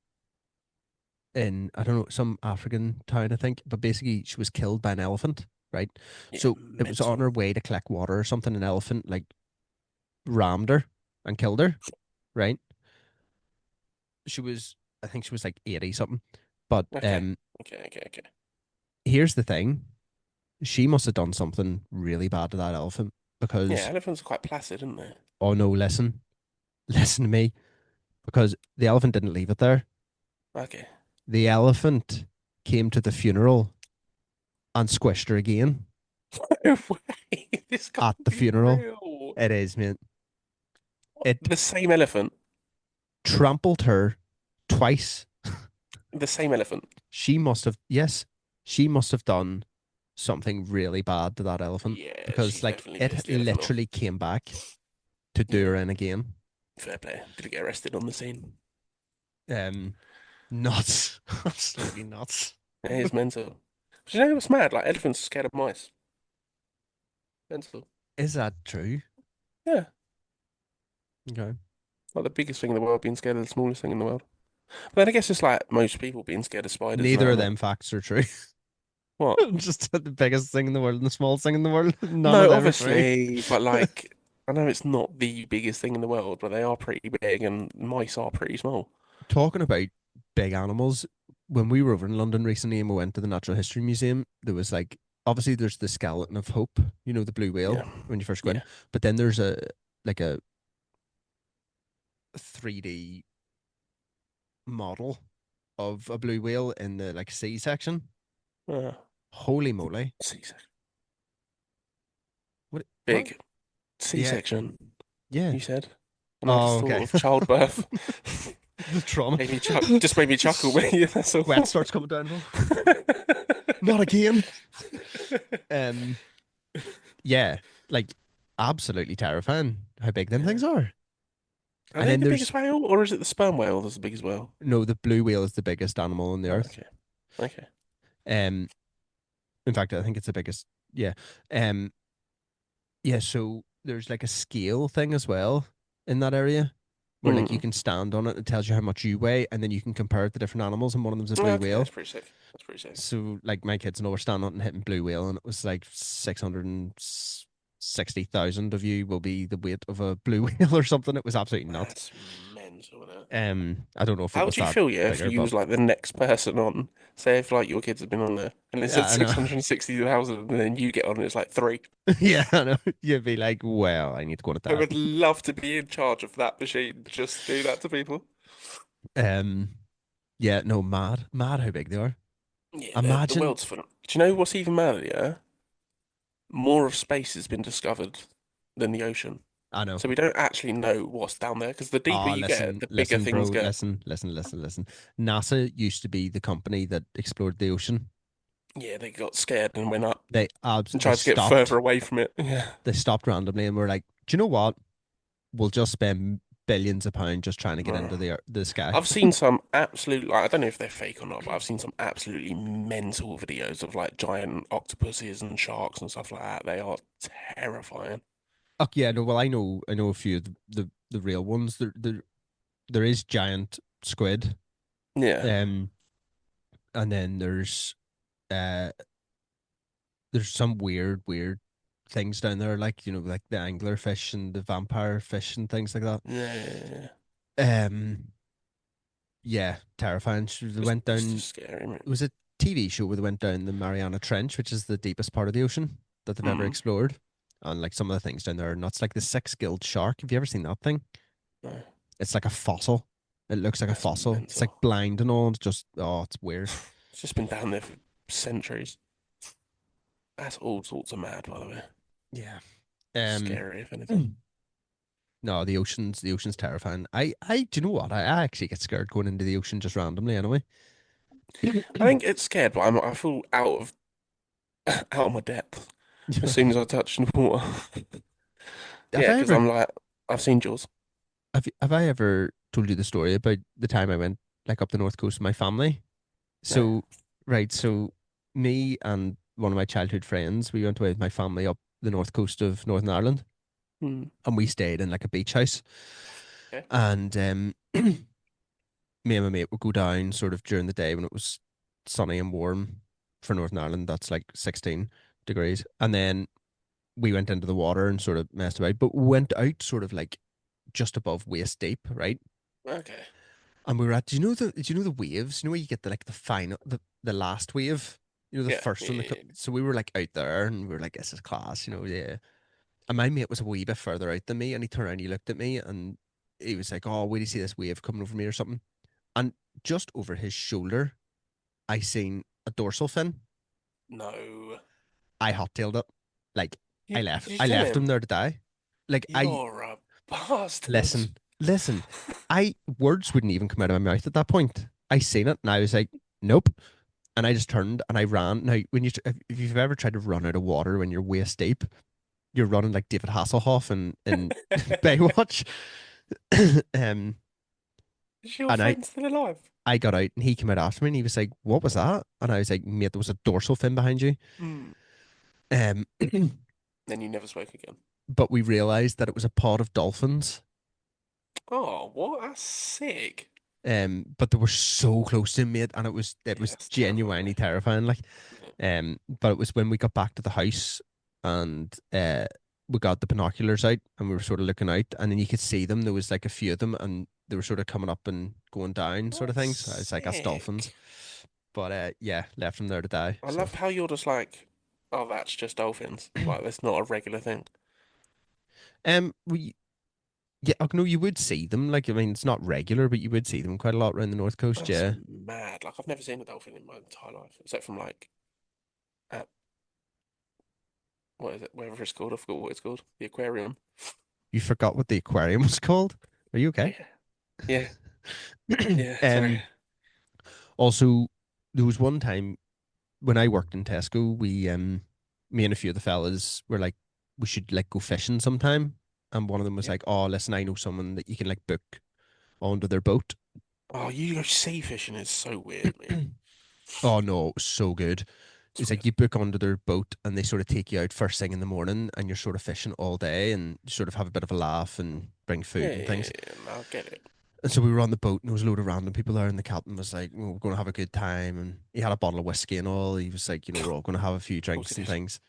I don't know some African town I think, but basically she was killed by an elephant, right? Yeah, So it was on mental. her way to collect water or something. An elephant like rammed her and killed her, right? She was I think she was like 80 something. But Okay, okay. here's the thing. She must have done something really bad to that elephant Yeah, because elephants are quite placid, aren't they? oh no, listen, listen to me. Because the elephant didn't leave it there. Okay. The elephant came to the funeral and squished her again No way. This at can't the be funeral. real. It is, man. What? It The same elephant. trampled her twice. The same elephant. She must have, yes, she must have done something really bad to that elephant Yeah, because, she's like, definitely it pissed the elephant off. literally came back to do Yeah, her in again. fair play. Did he get arrested on the scene? Um, Nuts, absolutely nuts. It is mental. But you know what's mad? Like elephants are scared of mice. Mental. Is that true? Yeah, Okay. like the biggest thing in the world being scared of the smallest thing in the world. But then I guess it's like most people being scared of spiders Neither now, of isn't it? them facts are true. What? Just the biggest thing in the world and the smallest thing in the world. None of No, them are true. obviously, but like I know it's not the biggest thing in the world, but they are pretty big, and mice are pretty small. Talking about big animals, when we were over in London recently and we went to the Natural History Museum, there was like obviously there's the skeleton of Hope, you know, the blue whale Yeah, when you first go in, yeah. but then there's a like a 3D model of a blue whale in the like C section. Uh, Holy moly! C-section. What? Big Yeah, C-section. yeah. You said, and I Oh, just thought okay. of childbirth. The trauma. Just made me chuckle, mate. That's all. Sweat starts coming down. Not again. Um, yeah, like absolutely terrifying how big them Yeah. things are. Are And they then the there's biggest whale, or is it the sperm whale that's the biggest whale? no, the blue whale is the biggest animal on the Oh, earth. okay. Okay. Um, in fact, I think it's the biggest. Yeah. Um, yeah. So there's like a scale thing as well in that area where like you Mm. can stand on it. It tells you how much you weigh, and then you can compare it to different animals. And one of them's a blue Okay, that's whale. pretty sick. That's pretty sick. So like my kids and I were standing on it and hitting blue whale, and it was like 660,000 of you will be the weight of a blue whale or something. It was absolutely nuts. That's mental, isn't it? I don't know if it How was would you that feel, yeah, if bigger, you but was like the next person on? Say if like your kids had been on there and it said yeah, I know. 660,000 and then you get on and it's like three. Yeah, I know. You'd be like, well, I need to go on a I diet. would love to be in charge of that machine just to do that to people. Um, yeah, no, mad, mad how big they are. Yeah, the Imagine, world's full. Do you know what's even madder, yeah? More of space has been discovered than the ocean. I know. So we don't actually know what's down there because the deeper Oh, you get, listen, the bigger listen, bro, things get. listen. NASA used to be the company that explored the ocean. Yeah, they got scared and went up and They tried to get further stopped. away from it. Yeah. They stopped randomly and were like, do you know what? We'll just spend billions of pounds just trying to get No. into the sky. I've seen some absolute, like, I don't know if they're fake or not, but I've seen some absolutely mental videos of like giant octopuses and sharks and stuff like that. They are terrifying. Oh yeah, no. Well, I know a few of the real ones. There is giant squid. Yeah. Um, and then uh there's some weird things down there, like like the angler fish and the vampire fish and things like that. Yeah, yeah, yeah. Um, yeah, terrifying. They went It's down. just scary, mate. It was a TV show where they went down the Mariana Trench, which is the deepest part of the ocean that they've ever Mm. explored. And like some of the things down there are nuts, like the six-gilled shark. Have you ever seen that thing? No, It's like a fossil. It looks like a that's fossil. It's like mental. blind and all. It's just it's weird. It's just been down there for centuries. That's all sorts of mad, by the way. Yeah. Um. Scary, if anything. No, the ocean's terrifying. Do you know what? I actually get scared going into the ocean just randomly anyway. I think it's scared, but I feel out of my depth as soon as I touch the water. have Yeah, I because ever I'm like, I've seen Jaws. have I ever told you the story about the time I went like up the north coast with my family? No. So, right, so me and one of my childhood friends, we went away with my family up the north coast of Northern Ireland, Hmm. and we stayed in like a beach house. Okay. And me and my mate would go down sort of during the day when it was sunny and warm for Northern Ireland. That's like 16 degrees. And then we went into the water and sort of messed about, but we went out sort of like just above waist deep, right? Okay. And we were at, do you know the waves? You know where you get the like the final, the last wave, the Yeah. first Yeah. one. Yeah. So we were like out there and we were like, this is class, yeah. And my mate was a wee bit further out than me, and he turned around, and he looked at me, and he was like, "Oh, wait, do you see this wave coming over me or something?" And just over his shoulder, I seen a dorsal fin. No. I hot-tailed it. Like You, did you I tell left him him? there to die. Like I You're a bastard. listen. I words wouldn't even come out of my mouth at that point. I seen it and I was like, nope. And I just turned and I ran. Now, if you've ever tried to run out of water when you're waist deep, you're running like David Hasselhoff in Baywatch. um, Is your and friend still alive? I got out and he came out after me and he was like, "What was that?" And I was like, "Mate, there was a dorsal fin behind you." Hmm. Um, Then you never spoke again. but we realized that it was a pod of dolphins. Oh, what? That's sick. But they were so close to him, mate, and it Yeah, was that's terrifying, genuinely mate. terrifying. Like, Yeah. but it was when we got back to the house and we got the binoculars out and we were sort of looking out, and then you could see them. There was like a few of them, and they were sort of coming up and going down, sort of That's thing. So I was like, "That's dolphins." sick. But yeah, left them there to die. I So love how you're just like, oh, that's just dolphins. Like, that's not a regular thing. we yeah, no, you would see them. Like, I mean, it's not regular, but you would see them quite a lot around the north coast. That's Yeah, mad. Like, I've never seen a dolphin in my entire life, except from like, at, what is it? Whatever it's called. I forgot what it's called. The aquarium. you forgot what the aquarium was called. Are you okay? Yeah. Yeah. Yeah. Sorry. um. Also, there was one time when I worked in Tesco, me and a few of the fellas were like, we should like go fishing sometime. And one of them was Yeah. like, oh, listen, I know someone that you can like book onto their boat. Oh, you go sea fishing is so weird, mate. Oh no, it was so good. It's It's like weird. you book onto their boat and they sort of take you out first thing in the morning and you're sort of fishing all day and sort of have a bit of a laugh and bring Yeah, food and yeah, things. yeah. No, I get it. And so we were on the boat and there was a load of random people there and the captain was like, "Well, we're going to have a good time." And he had a bottle of whiskey and all. He was like, we're all going to have a few Of course drinks it and is. things.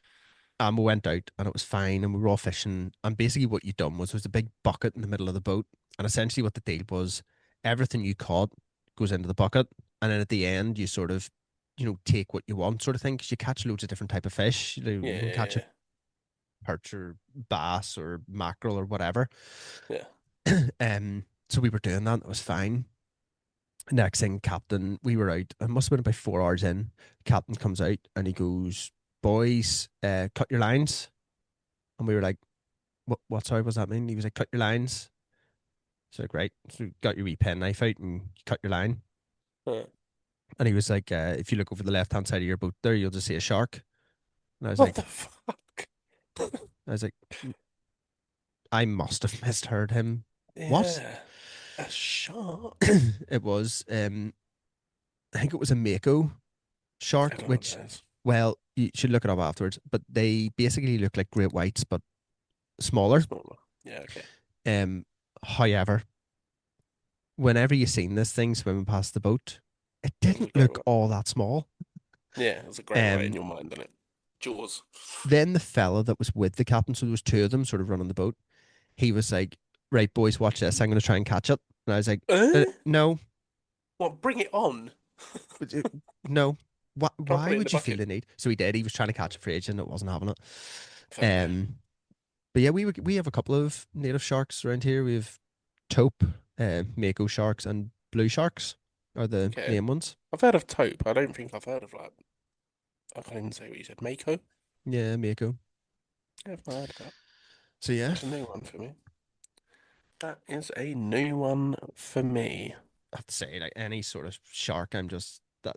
And we went out and it was fine and we were all fishing. And basically what you done was there was a big bucket in the middle of the boat And essentially, what the deal was, everything you caught goes into the bucket, and then at the end, you sort of, take what you want, sort of thing. Because you catch loads of different type of fish. You can catch a Yeah, perch or bass or mackerel or whatever. yeah. So we were doing that. It was fine. Next thing, captain, we were out. It must have been about 4 hours in. Captain comes out and he goes, "Boys, cut your lines." And we were like, "What? Sorry, what's that mean?" He was like, "Cut your lines." So like, right. So you got your wee pen knife out and you cut your line. Yeah. And he was like, "If you look over the left hand side of your boat there, you'll just see a shark." And What the fuck? I was like, I must have misheard him. What? Yeah, a shark. It was, I think it was a mako I shark, don't know what which, that is. well, you should look it up afterwards. But they basically look like great whites, but smaller. Smaller. Yeah, okay. Um, However, whenever you seen this thing swimming past the boat, it It was a didn't great look one. all that small. Yeah, it was a great white in Um, your mind, didn't it? Jaws. then the fella that was with the captain, so there was two of them sort of running the boat. He was like, "Right, boys, watch this. I'm going to try and catch it." And I was like, Eh? No, What? Bring it on. but, no. Why, Try and why put it in the would you feel bucket. the need? So he did. He was trying to catch it for ages and it wasn't having it. Fair play. Um, but yeah, we have a couple of native sharks around here. We have taupe, mako sharks, and blue sharks are the Okay. main ones. I've heard of taupe. I don't think I've heard of like. I can't even say what you said. Mako. Yeah, mako. Yeah, I've not heard of that. So yeah, That's a new one for me. That is a new one for me. I'd say like any sort of shark, I'm just that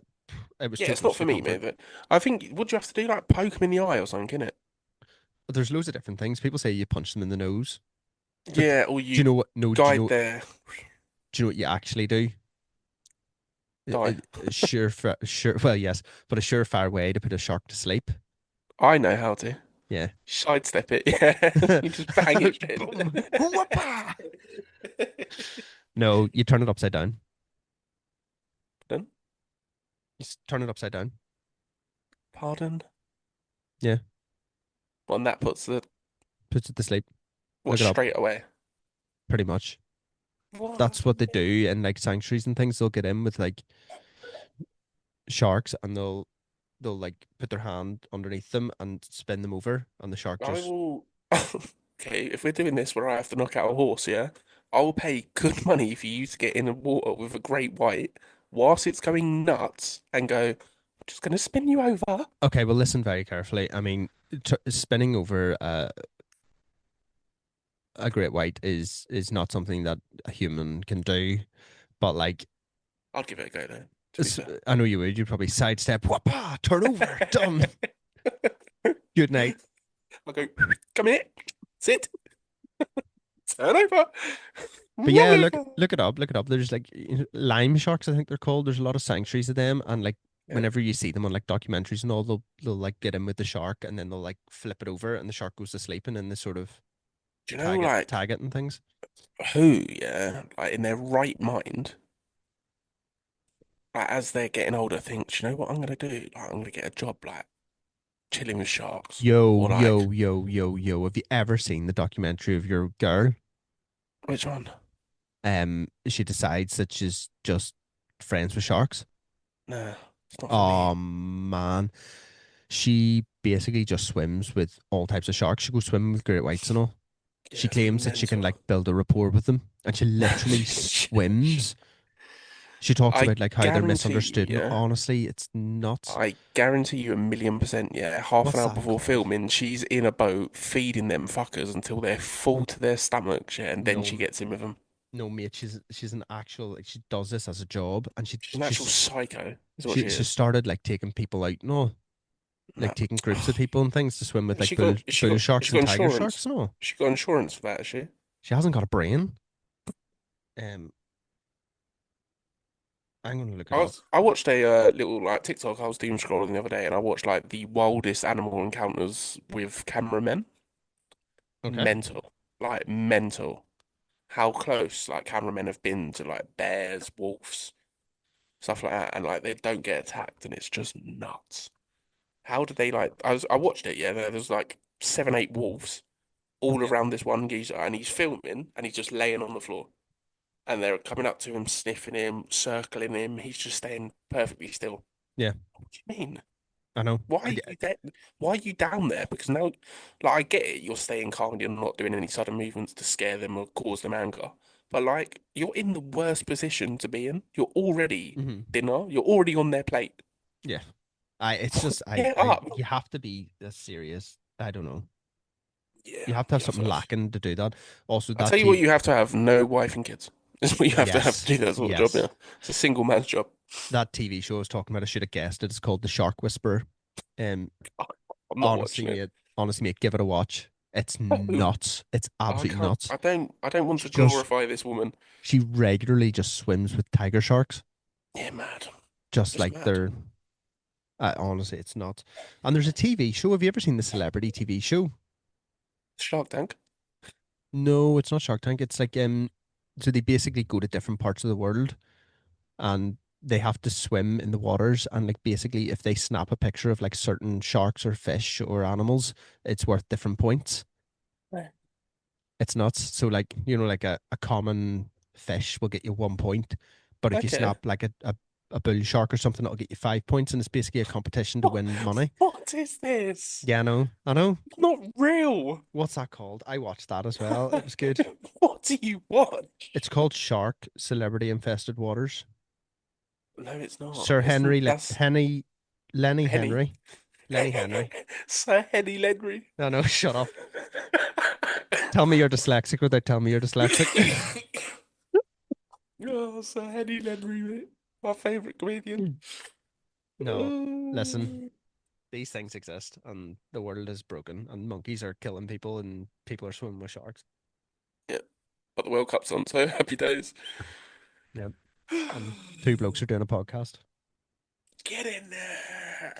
it was Yeah, too it's close not for for me, comfort. mate. But I think what do you have to do? Like poke them in the eye or something, innit? But there's loads of different things. People say you punch them in the nose, but Yeah, or do you you know what? No, guide their do you know what you actually do? die. Sure. Well, yes, but a surefire way to put a shark to sleep. I know how to. Yeah. Sidestep it. Yeah, you just bang it straight. Boom. Whoopah! No, you turn it upside down. Pardon? You turn it upside down. Pardon? Yeah, Well, and that puts the puts it to sleep. what Look it up. straight away. Pretty much. What? That's what they do in like sanctuaries and things. They'll get in with like sharks and they'll like put their hand underneath them and spin them over, and the shark I just will. Okay, if we're doing this where I have to knock out a horse, yeah, I will pay good money for you to get in the water with a great white whilst it's going nuts and go, I'm just going to spin you over. okay. Well, listen very carefully. I mean, spinning over a great white is not something that a human can do. But like, I'd give it a go though, to be fair. I know you would. You'd probably sidestep, whoop, turn over, done. Good night. I'll go, come here, sit, turn over, But roll yeah, over. look it up, look it up. There's like lime sharks, I think they're called. There's a lot of sanctuaries of them, and like Yeah. whenever you see them on like documentaries and all, they'll like get in with the shark, and then they'll like flip it over, and the shark goes to sleep, and then they sort of Do you know, like, tag it, and things. who, yeah, like in their right mind, like, as they're getting older, think, do you know what I'm going to do? Like, I'm going to get a job, like, chilling with sharks. Yo, Or, like, yo, yo, yo, yo. Have you ever seen the documentary of your girl? which one? She decides that she's just friends with sharks. Nah, it's not for me. Oh man, she basically just swims with all types of sharks. She goes swimming with great whites and all. Yeah, She it's claims that she can mental. like build a rapport with them, and she literally swims. She talks I about like how they're guarantee misunderstood, you, and yeah. honestly, it's nuts. I guarantee you 1,000,000%, yeah. Half an What's hour that before called? filming, she's in a boat feeding them fuckers until they're full to their stomachs, yeah, and then she No, gets in with them. no, mate. She's an actual like she does this as a job, and She's an actual psycho, is what she she is. started like taking people out, no, No. like taking groups of people and things to swim with like bull Has sharks she and got tiger insurance? sharks and all. She got insurance for that, has she? She hasn't got a brain. Um, I'm gonna look it up. I watched a little like TikTok. I was doom scrolling the other day, and I watched like the wildest animal encounters with cameramen. Okay. Mental, like mental. How close like cameramen have been to like bears, wolves, stuff like that, and like they don't get attacked, and it's just nuts. How did they like? I watched it. Yeah, there's like seven, eight wolves all Okay. around this one geezer, and he's filming, and he's just laying on the floor. and they're coming up to him, sniffing him, circling him. He's just staying perfectly still. Yeah, What do you mean? I know. Why are you there? Why are you down there? Because now, like, I get it. You're staying calm. You're not doing any sudden movements to scare them or cause them anger. But like, you're in the worst position to be in. You're already Hmm. dinner. You're already on their plate. Yeah. It's just Get up. you have to be this serious. I don't know. Yeah, You have to have you have something to have. lacking to do that. Also, I'll that tell you what, TV. you have to have no wife and kids. That's what you have to Yes, do that sort of job. yes. Yeah, it's a single man's job. That TV show I was talking about, I should have guessed it. It's called The Shark Whisperer. Um, I'm not watching it. honestly, mate, give it a watch. It's No, nuts. It's I absolutely can't. nuts. I don't want She to just, glorify this woman. she regularly just swims with tiger sharks, Yeah, mad. just Just like mad. they're. Honestly, it's nuts. And there's a TV show. Have you ever seen the Celebrity TV show? Shark Tank. No, it's not Shark Tank. It's like so they basically go to different parts of the world and they have to swim in the waters and like basically if they snap a picture of like certain sharks or fish or animals, it's worth different points. Right. It's nuts. So like, like a common fish will get you 1 point, but if you Okay. snap like a bull shark or something, it'll get you 5 points, and it's basically a competition to What? win money. What is this? Yeah, I know. I know. It's not real. What's that called? I watched that as well. It was good. What do you watch? It's called Shark Celebrity Infested Waters. No, it's not. Sir It's Henry, that's Henry, Lenny Henny. Henry, Lenny Henry. Sir Henny Ledry. No, no, shut up. Tell me you're dyslexic without telling me you're dyslexic. Oh, Sir Henny Ledry, mate. My favourite comedian. No, listen, these things exist and the world is broken and monkeys are killing people and people are swimming with sharks. Yeah, but the World Cup's on, so happy days. Yep. And two blokes are doing a podcast. Get in there.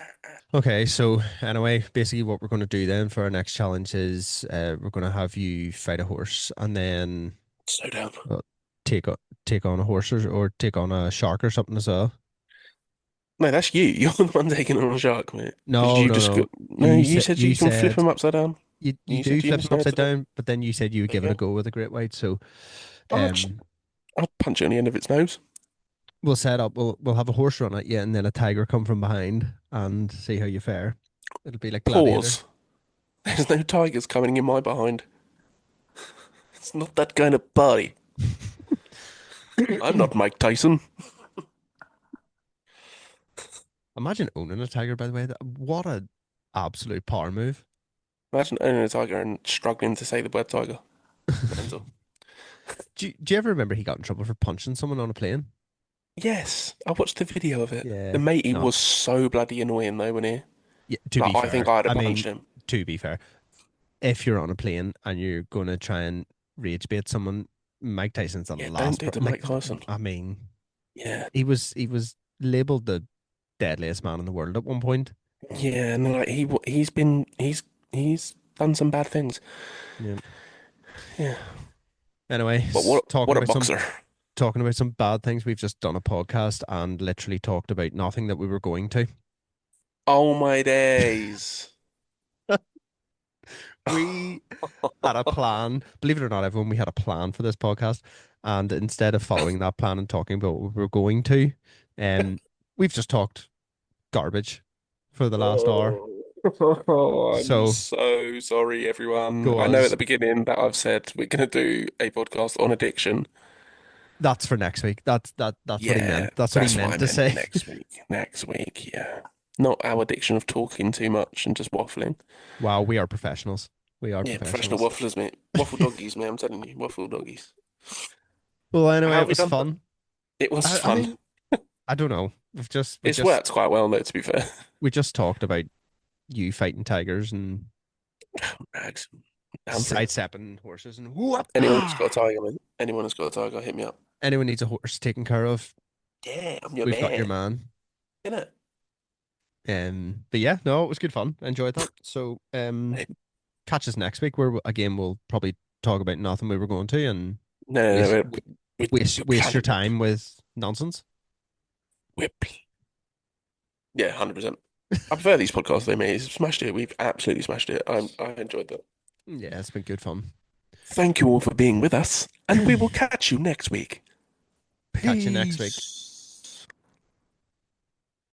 Okay, so anyway, basically what we're going to do then for our next challenge is we're going to have you fight a horse and then So down. uh, take on take on a horse or take on a shark or something as well. No, that's you. You're the one taking on a shark, mate. Because No, you no, just no. got. No, you said You you can flip said him upside down. you You do said you flip them just know how upside to do it. down, but then you said you would give it Yeah. a go with a great white. So I'll, just, um I'll punch it on the end of its nose. we'll set up we'll have a horse run at you and then a tiger come from behind and see how you fare. It'll be like Gladiator. Pause. There's no tigers coming in my behind. It's not that kind of party. I'm not Mike Tyson. Imagine owning a tiger, by the way. What a absolute power move. Imagine owning a tiger and struggling to say the word tiger. Mental. Do you ever remember he got in trouble for punching someone on a plane? Yes, I watched the video of it. The Yeah. matey No. was so bloody annoying though when he, Yeah, to like, be I think fair. I'd have I punched mean, him. to be fair, if you're on a plane and you're gonna try and rage bait someone, Mike Tyson's the Yeah, don't last do it to like Mike Tyson. I mean, Yeah, he was labeled the deadliest man in the world at one point. yeah, and like he's done some bad things. Yeah. Yeah, Anyway, but what a boxer. talking about some bad things, we've just done a podcast and literally talked about nothing that we were going to. Oh my days. We had a plan. Believe it or not, everyone, we had a plan for this podcast. And instead of following that plan and talking about what we were going to, um, we've just talked garbage for the last hour. Oh, I'm So so sorry, everyone. go I know at us. the beginning that I've said we're gonna do a podcast on addiction. That's for next week. That's what he Yeah, meant. That's what he that's what I meant to meant say. next week. Next week, yeah. Not our addiction of talking too much and just waffling. Wow, we are professionals. We are Yeah, professional professionals. wafflers, mate. Waffle doggies, mate. I'm telling you, waffle doggies. Well, anyway, How it have we was done? fun. It was I fun. mean, I don't know. We've just we It's just worked quite well, though, to be fair. we just talked about you fighting tigers and Rags. Down for it. sidestepping horses and whoop. Anyone that's got a tiger, mate. Anyone that's got a tiger, hit me up. Anyone needs a horse taken care of, Yeah, I'm your we've got your man. man. Innit? But yeah, no, it was good fun. I enjoyed that. So Hey, catch us next week where again we'll probably talk about nothing we were going to and no, waste no, no. We're waste your planning. time with nonsense. We're pl- yeah, 100%. I prefer these podcasts, they mate. Smashed it. We've absolutely smashed it. I enjoyed that. Yeah, it's been good fun. Thank you all for being with us, and we will catch you next week. Catch you next week. Peace.